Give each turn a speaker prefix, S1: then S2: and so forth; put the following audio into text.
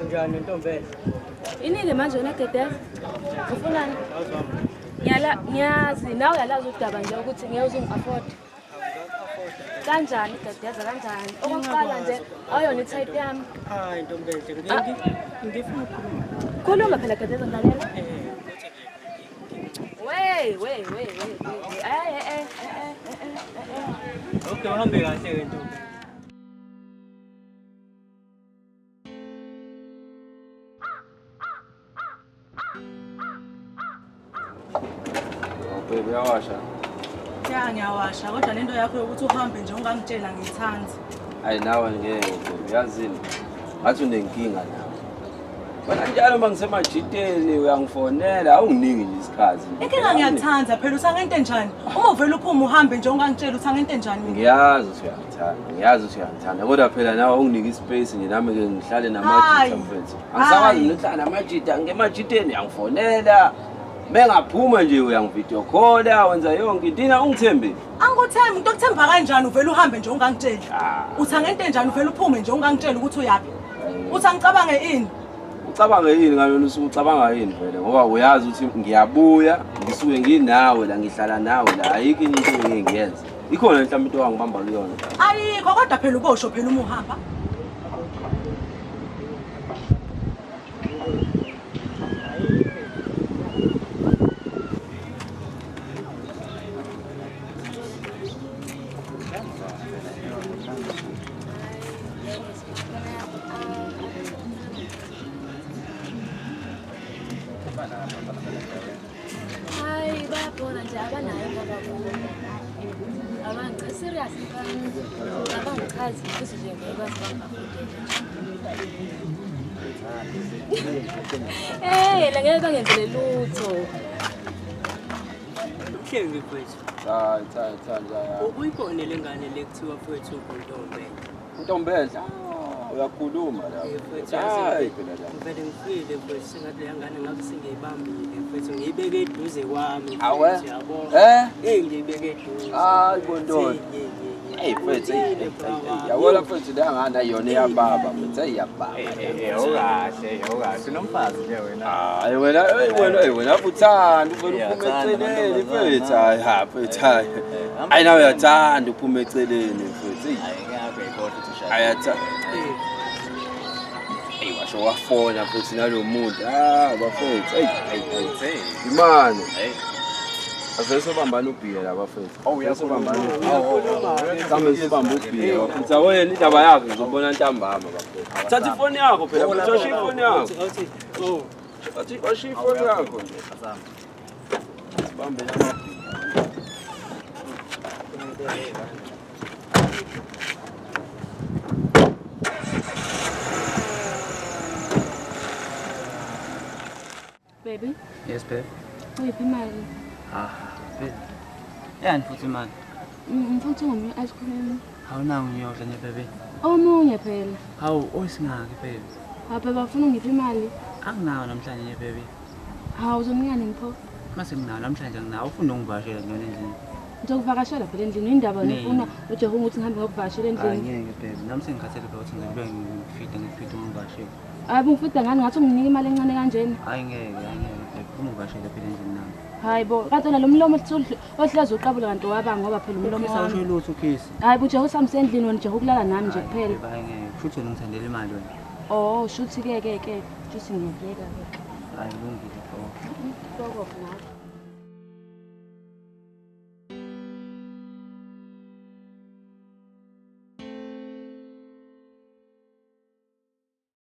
S1: Njani Ntombela?
S2: Inike manje wena Gedeza. Ufunani? Ngiyazi nawe uyalazi udaba nje ukuthi ngeke uzungi-afford. Kanjani Gedeza kanjani? Okokuqala nje awuyona i-type yami.
S1: Hayi Ntombela, ngifuna ukukhuluma.
S2: Khuluma phela Gedeza ngalalela. Wey.
S1: Okay, uhambe kahle ke Ntombela.
S3: Uyawasha?
S4: Ya ngiyawasha kodwa lento yakho yokuthi uhambe nje ungangitshela ngiyithanda.
S3: Hayi nawe ngeke uyazini. Ngathi unenkinga nawe. Bona njalo mangisemajiteni uyangifonela awunginingi nje isikhathi.
S4: Inkinga ngiyathanda phela usangento enjani? Uma uvela uphuma uhambe nje ungangitshela uthangento enjani mina?
S3: Ngiyazi ukuthi uyangithanda kodwa phela nawe unginike ispace nje nami ke ngihlale namajita mfethu. Angisakwazi ukuhlala namajita ngemajiteni uyangifonela. Mengaphuma nje uyangivideo call wenza yonke into ungithembe.
S4: Angikuthembi into okuthemba kanjani uvela uhambe nje ungangitsheli. Uthangento enjani uvela uphume nje ungangitshela ukuthi uyaphi. Uthi angicabange ini?
S3: Ucabange yini ngalona usuku ucabanga yini vele ngoba uyazi ukuthi ngiyabuya ngisuke nginawe la ngihlala nawe la ayikho into engeke ngiyenze. Ikhona mhlawumbe into wangibamba kuyona.
S4: Ayikho kodwa phela ubosho phela uma uhamba.
S2: Hayi bayabona nje abanayo ngoba abangicha serious abangichazi ukuthi nje ngeke basibanga la ngeke bangenzele lutho.
S1: Kuhleli mfethu.
S3: Cha.
S1: Ubuyibone lengane lekuthiwa mfethu uNtombela.
S3: Ntombela. Uyakhuluma la.
S1: Hayi phela la. Ngivele ngifile mfethu sengathi lengane ngabe singiyibambile mfethu ngiyibeke eduze kwami.
S3: Awe.
S1: Yabo. Ngiyibeke eduze.
S3: Hayi bontoni. Hey mfethu. Yabona mfethu la ngana yona iyababa mfethu ayiyababa.
S5: Okahle nomfazi nje wena.
S3: Hayi wena uthanda uvela uphume eceleni mfethu. Hayi mfethu. Hayi nawe uyathanda uphume eceleni mfethu. Ayathanda. Hey washo wafona futhi nalomuntu bafethu imani avese sobambana ubhiya la bafethu uyasobambana kambe sobamba ubhiya bafethu wena indaba yakho ngizobona ntambama bafethu thatha ifoni yakho phela uthoshi ifoni yakho athi washi ifoni yakho nje sibambe la
S2: Baby.
S5: Yes babe.
S2: Uyiphi imali?
S5: Babe. Yani futhi imali.
S2: Mfuthu ngomunye ice cream.
S5: Awunawo ngiyodla nje babe.
S2: Omunye phela.
S5: Hawu oyisingaki babe.
S2: Baba bafuna ngiphi imali?
S5: Anginawo namhlanje nje babe.
S2: Hawu uzomngane ngipho.
S5: Mase nginawo namhlanje nginawo ufuna ungivashela ngiyona endlini.
S2: Ngizokuvakashela phela endlini indaba ngifuna uJehova ukuthi ngihambe ngokuvakashela endlini.
S5: Ngeke babe. Nami sengikhathele phela ukuthi ngibe ngifide ungivashela.
S2: Hayi bungifida ngani ngathi unginike imali encane kanjena?
S5: Hayi ngeke ungivashela phela endlini nami.
S2: Hayi bo kanti lo mlomo ohlezi uqabula kanti wabanga ngoba phela umlomo
S5: wami. Usho lutho ukhisi.
S2: Hayi buJehova usamse endlini wena Jehova ukulala nami nje kuphela.
S5: Hayi ngeke futhi wena ngithandela imali wena.
S2: Oh shuthi ke shuthi ngiyabheka ke.
S5: Hayi kulungile.
S2: Ngokho nawe.